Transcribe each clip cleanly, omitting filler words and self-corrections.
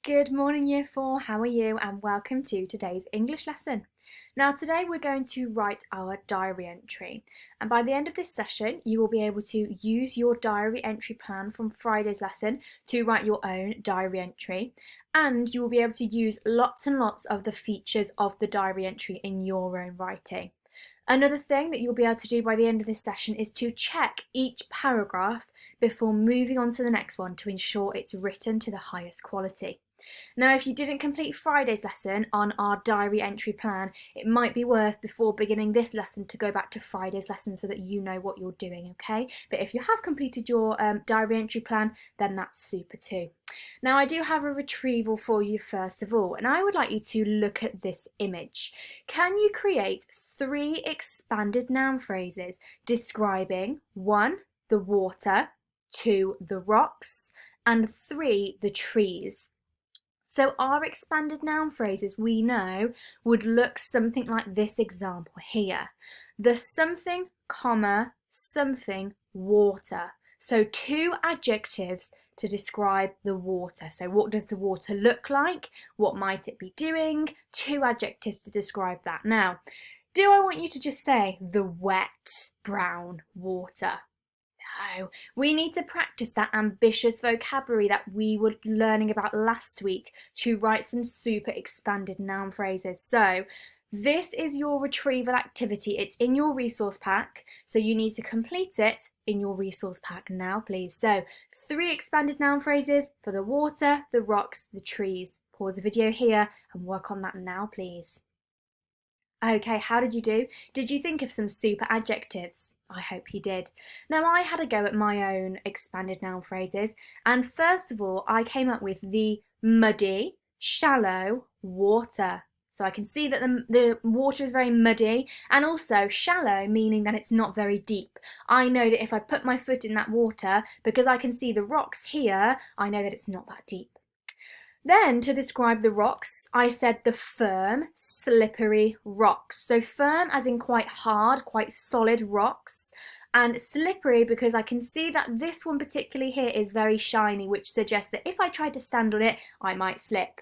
Good morning, Year 4. How are you? And welcome to today's English lesson. Now, today we're going to write our diary entry. And by the end of this session, you will be able to use your diary entry plan from Friday's lesson to write your own diary entry. And you will be able to use lots and lots of the features of the diary entry in your own writing. Another thing that you'll be able to do by the end of this session is to check each paragraph before moving on to the next one to ensure it's written to the highest quality. Now, if you didn't complete Friday's lesson on our diary entry plan, it might be worth before beginning this lesson to go back to Friday's lesson so that you know what you're doing, okay? But if you have completed your diary entry plan, then that's super too. Now, I do have a retrieval for you first of all, and I would like you to look at this image. Can you create 3 expanded noun phrases describing 1, the water, 2, the rocks, and 3, the trees? So our expanded noun phrases, we know, would look something like this example here. The something, comma, something, water. So 2 adjectives to describe the water. So what does the water look like? What might it be doing? 2 adjectives to describe that. Now, do I want you to just say the wet brown water? No, we need to practice that ambitious vocabulary that we were learning about last week to write some super expanded noun phrases. So this is your retrieval activity. It's in your resource pack, so you need to complete it in your resource pack now, please. So 3 expanded noun phrases for the water, the rocks, the trees. Pause the video here and work on that now, please. Okay, how did you do? Did you think of some super adjectives? I hope you did. Now, I had a go at my own expanded noun phrases, and first of all, I came up with the muddy, shallow water. So I can see that the water is very muddy, and also shallow, meaning that it's not very deep. I know that if I put my foot in that water, because I can see the rocks here, I know that it's not that deep. Then, to describe the rocks, I said the firm, slippery rocks. So firm as in quite hard, quite solid rocks, and slippery because I can see that this one particularly here is very shiny, which suggests that if I tried to stand on it, I might slip.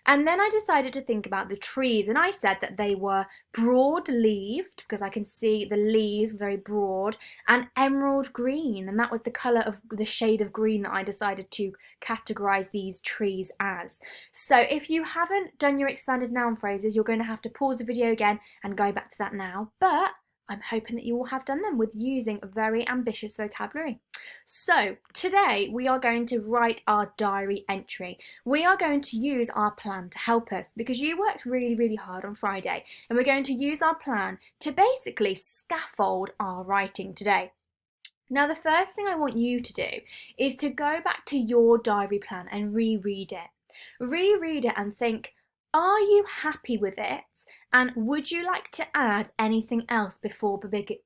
And then I decided to think about the trees, and I said that they were broad-leaved, because I can see the leaves very broad, and emerald green, and that was the colour of the shade of green that I decided to categorise these trees as. So if you haven't done your expanded noun phrases, you're going to have to pause the video again and go back to that now, but I'm hoping that you will have done them with using a very ambitious vocabulary. So today we are going to write our diary entry. We are going to use our plan to help us because you worked really hard on Friday, and we're going to use our plan to basically scaffold our writing today. Now, the first thing I want you to do is to go back to your diary plan and reread it. Reread it and think, are you happy with it? And would you like to add anything else before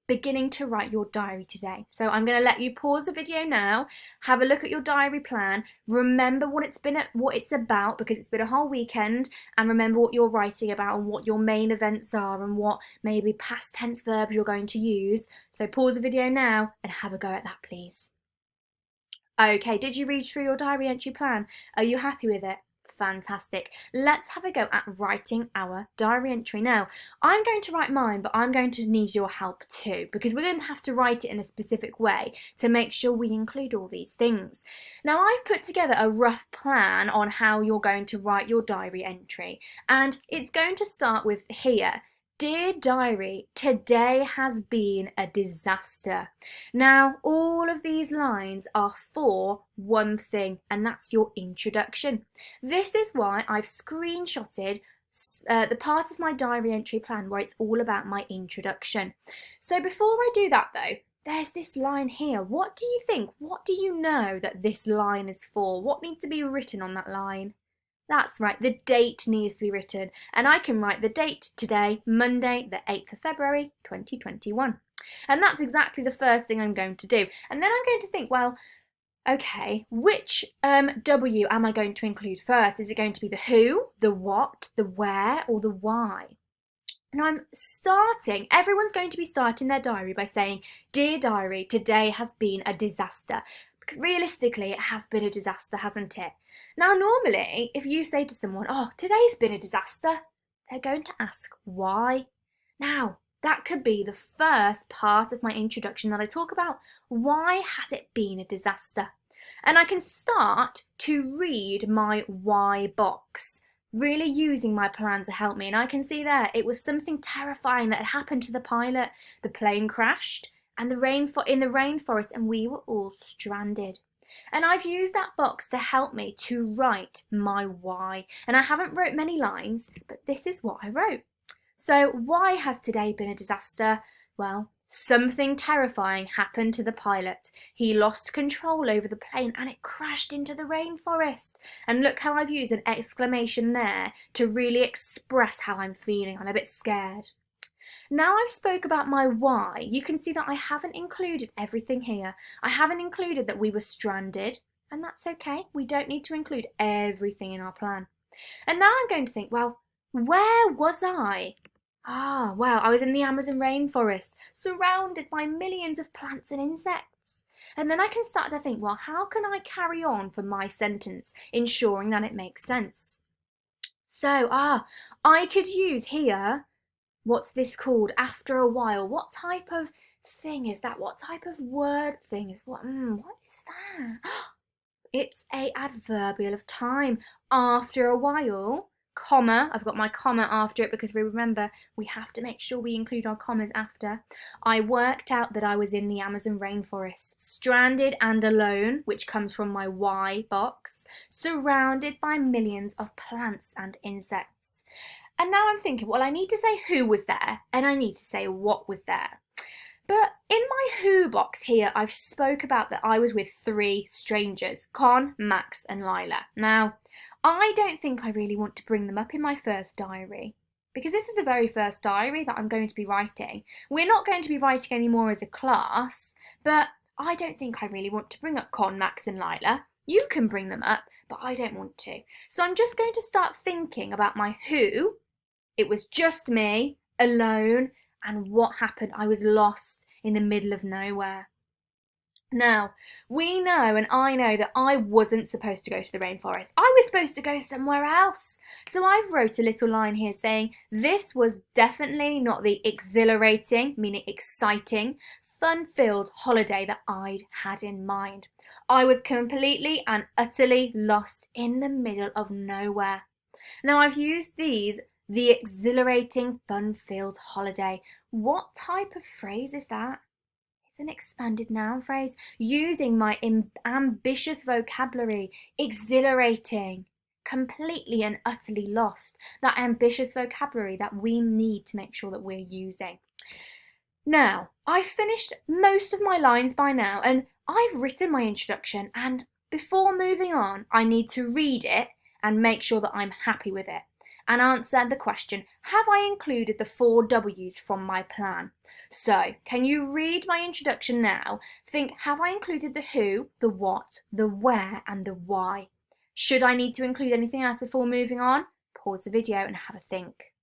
beginning to write your diary today? So I'm going to let you pause the video now, have a look at your diary plan, remember what it's about because it's been a whole weekend, and remember what you're writing about and what your main events are and what maybe past tense verbs you're going to use. So pause the video now and have a go at that, please. Okay, did you read through your diary entry plan? Are you happy with it? Fantastic. Let's have a go at writing our diary entry. Now, I'm going to write mine, but I'm going to need your help too, because we're going to have to write it in a specific way to make sure we include all these things. Now, I've put together a rough plan on how you're going to write your diary entry, and it's going to start with here. Dear diary, today has been a disaster. Now, all of these lines are for one thing, and that's your introduction. This is why I've screenshotted the part of my diary entry plan where it's all about my introduction. So before I do that though, there's this line here. What do you think? What do you know that this line is for? What needs to be written on that line? That's right, the date needs to be written, and I can write the date today, Monday, the 8th of February, 2021. And that's exactly the first thing I'm going to do. And then I'm going to think, well, okay, which W am I going to include first? Is it going to be the who, the what, the where, or the why? And everyone's going to be starting their diary by saying, Dear diary, today has been a disaster. Realistically, it has been a disaster, hasn't it? Now, normally, if you say to someone, oh, today's been a disaster, they're going to ask why. Now, that could be the first part of my introduction that I talk about. Why has it been a disaster? And I can start to read my why box, really using my plan to help me. And I can see there, it was something terrifying that had happened to the pilot. The plane crashed and in the rainforest, and we were all stranded. And I've used that box to help me to write my why. And I haven't wrote many lines, but this is what I wrote. So why has today been a disaster? Well, something terrifying happened to the pilot. He lost control over the plane and it crashed into the rainforest. And look how I've used an exclamation there to really express how I'm feeling. I'm a bit scared. Now I've spoke about my why, you can see that I haven't included everything here. I haven't included that we were stranded, and that's okay. We don't need to include everything in our plan. And now I'm going to think, well, where was I? Well, I was in the Amazon rainforest, surrounded by millions of plants and insects. And then I can start to think, well, how can I carry on for my sentence, ensuring that it makes sense? So, I could use here, what's this called? After a while. What type of thing is that? What type of word thing is what? What is that? It's a adverbial of time. After a while, comma, I've got my comma after it because remember, we have to make sure we include our commas after. I worked out that I was in the Amazon rainforest, stranded and alone, which comes from my why box, surrounded by millions of plants and insects. And now I'm thinking, well, I need to say who was there and I need to say what was there. But in my who box here, I've spoke about that I was with 3 strangers, Con, Max and Lila. Now, I don't think I really want to bring them up in my first diary because this is the very first diary that I'm going to be writing. We're not going to be writing anymore as a class, but I don't think I really want to bring up Con, Max and Lila. You can bring them up, but I don't want to. So I'm just going to start thinking about my who. It was just me, alone, and what happened? I was lost in the middle of nowhere. Now, we know and I know that I wasn't supposed to go to the rainforest. I was supposed to go somewhere else. So I've wrote a little line here saying this was definitely not the exhilarating, meaning exciting, fun-filled holiday that I'd had in mind. I was completely and utterly lost in the middle of nowhere. Now I've used these, the exhilarating, fun-filled holiday. What type of phrase is that? It's an expanded noun phrase using my ambitious vocabulary. Exhilarating, completely and utterly lost. That ambitious vocabulary that we need to make sure that we're using. Now, I've finished most of my lines by now and I've written my introduction, and before moving on, I need to read it and make sure that I'm happy with it and answer the question, have I included the 4 W's from my plan? So, can you read my introduction now? Think, have I included the who, the what, the where and the why? Should I need to include anything else before moving on? Pause the video and have a think.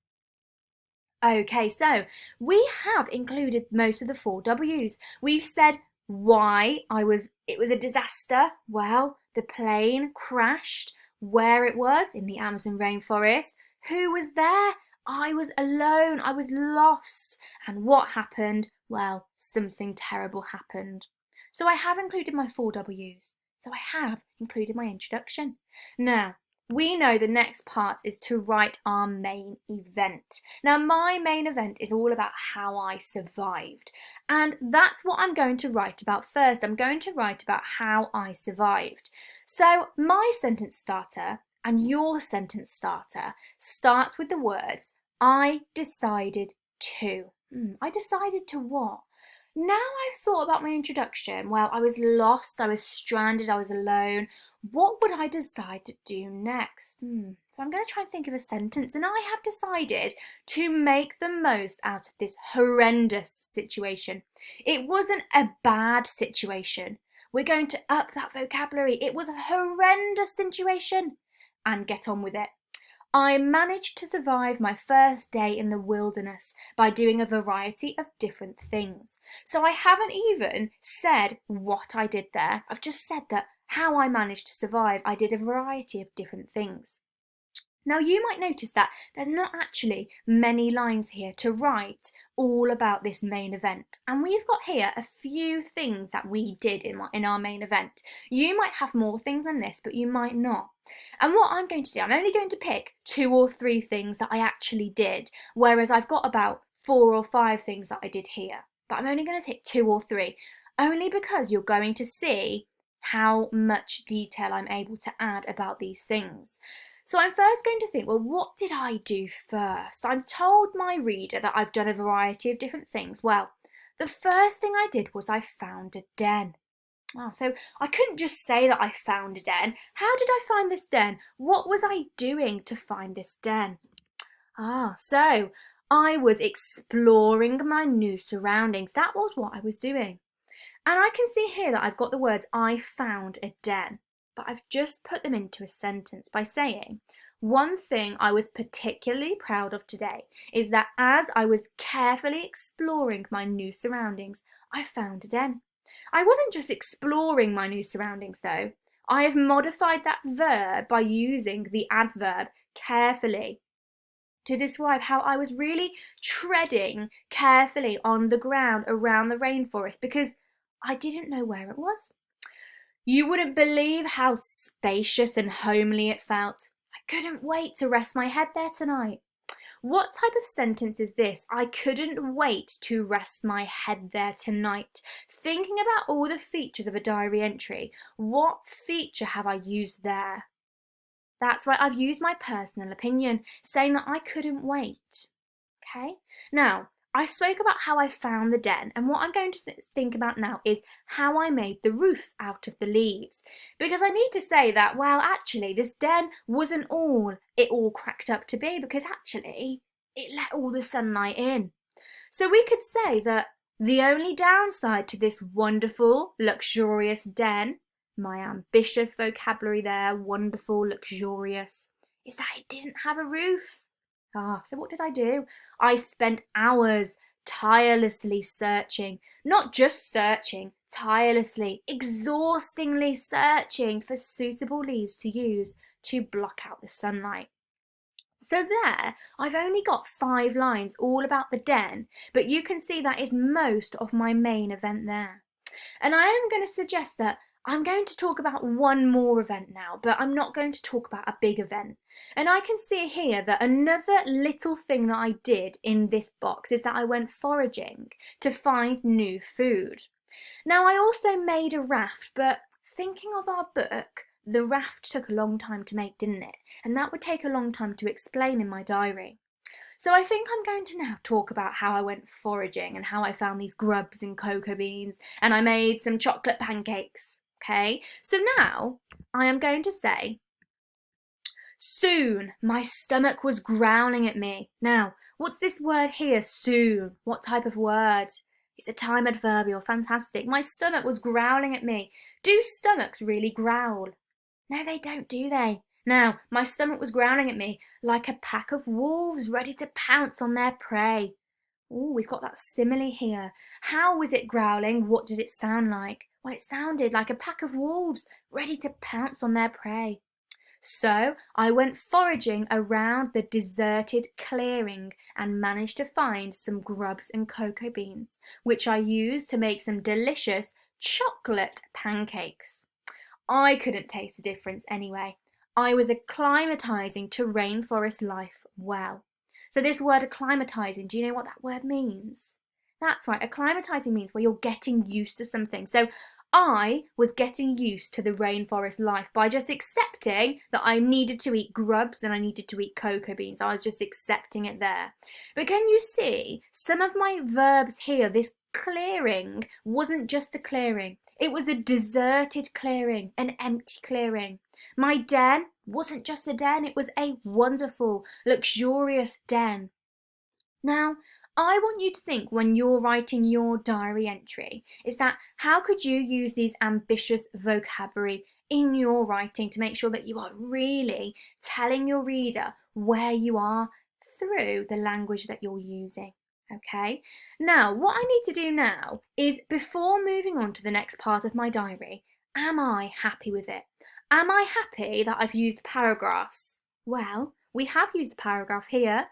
Okay, so we have included most of the 4 W's. We've said why it was a disaster. Well, the plane crashed. Where it was, in the Amazon rainforest. Who was there? I was alone. I was lost. And what happened? Well, something terrible happened. So I have included my 4 W's. So I have included my introduction. Now, we know the next part is to write our main event. Now, my main event is all about how I survived. And that's what I'm going to write about first. I'm going to write about how I survived. So my sentence starter and your sentence starter starts with the words, I decided to. I decided to what? Now I've thought about my introduction. Well, I was lost, I was stranded, I was alone. What would I decide to do next? So I'm going to try and think of a sentence, and I have decided to make the most out of this horrendous situation. It wasn't a bad situation. We're going to up that vocabulary. It was a horrendous situation and get on with it. I managed to survive my first day in the wilderness by doing a variety of different things. So I haven't even said what I did there. I've just said that how I managed to survive. I did a variety of different things. Now you might notice that there's not actually many lines here to write all about this main event, and we've got here a few things that we did in our main event. You might have more things than this, but you might not. And what I'm going to do, I'm only going to pick 2 or 3 things that I actually did, whereas I've got about 4 or 5 things that I did here. But I'm only going to take 2 or 3, only because you're going to see how much detail I'm able to add about these things. So I'm first going to think, well, what did I do first? I'm told my reader that I've done a variety of different things. Well, the first thing I did was I found a den. Oh, so I couldn't just say that I found a den. How did I find this den? What was I doing to find this den? So I was exploring my new surroundings. That was what I was doing. And I can see here that I've got the words I found a den, but I've just put them into a sentence by saying, one thing I was particularly proud of today is that as I was carefully exploring my new surroundings, I found a den. I wasn't just exploring my new surroundings though. I have modified that verb by using the adverb carefully to describe how I was really treading carefully on the ground around the rainforest because I didn't know where it was. You wouldn't believe how spacious and homely it felt. I couldn't wait to rest my head there tonight. What type of sentence is this? I couldn't wait to rest my head there tonight. Thinking about all the features of a diary entry, what feature have I used there? That's right, I've used my personal opinion, saying that I couldn't wait. Okay? Now, I spoke about how I found the den, and what I'm going to think about now is how I made the roof out of the leaves. Because I need to say that, well, actually, this den wasn't all it all cracked up to be, because actually, it let all the sunlight in. So we could say that the only downside to this wonderful, luxurious den, my ambitious vocabulary there, wonderful, luxurious, is that it didn't have a roof. So what did I do? I spent hours tirelessly searching, not just searching, tirelessly, exhaustingly searching for suitable leaves to use to block out the sunlight. So there, I've only got 5 lines all about the den, but you can see that is most of my main event there. And I am going to suggest that I'm going to talk about one more event now, but I'm not going to talk about a big event. And I can see here that another little thing that I did in this box is that I went foraging to find new food. Now I also made a raft, but thinking of our book, the raft took a long time to make, didn't it? And that would take a long time to explain in my diary. So I think I'm going to now talk about how I went foraging and how I found these grubs and cocoa beans and I made some chocolate pancakes. Okay, so now I am going to say, soon my stomach was growling at me. Now, what's this word here, soon? What type of word? It's a time adverbial, fantastic. My stomach was growling at me. Do stomachs really growl? No, they don't, do they? Now, my stomach was growling at me like a pack of wolves ready to pounce on their prey. Oh, we've got that simile here. How was it growling? What did it sound like? Well, it sounded like a pack of wolves ready to pounce on their prey. So I went foraging around the deserted clearing and managed to find some grubs and cocoa beans, which I used to make some delicious chocolate pancakes. I couldn't taste the difference anyway. I was acclimatizing to rainforest life well. So this word acclimatizing, do you know what that word means? That's right, acclimatizing means where you're getting used to something. So I was getting used to the rainforest life by just accepting that I needed to eat grubs and I needed to eat cocoa beans. I was just accepting it there. But can you see some of my verbs here? This clearing wasn't just a clearing. It was a deserted clearing, an empty clearing. My den wasn't just a den, it was a wonderful, luxurious den. Now, I want you to think when you're writing your diary entry is that how could you use these ambitious vocabulary in your writing to make sure that you are really telling your reader where you are through the language that you're using. Okay, now what I need to do now is before moving on to the next part of my diary, Am I happy with it? Am I happy that I've used paragraphs? Well, we have used a paragraph here.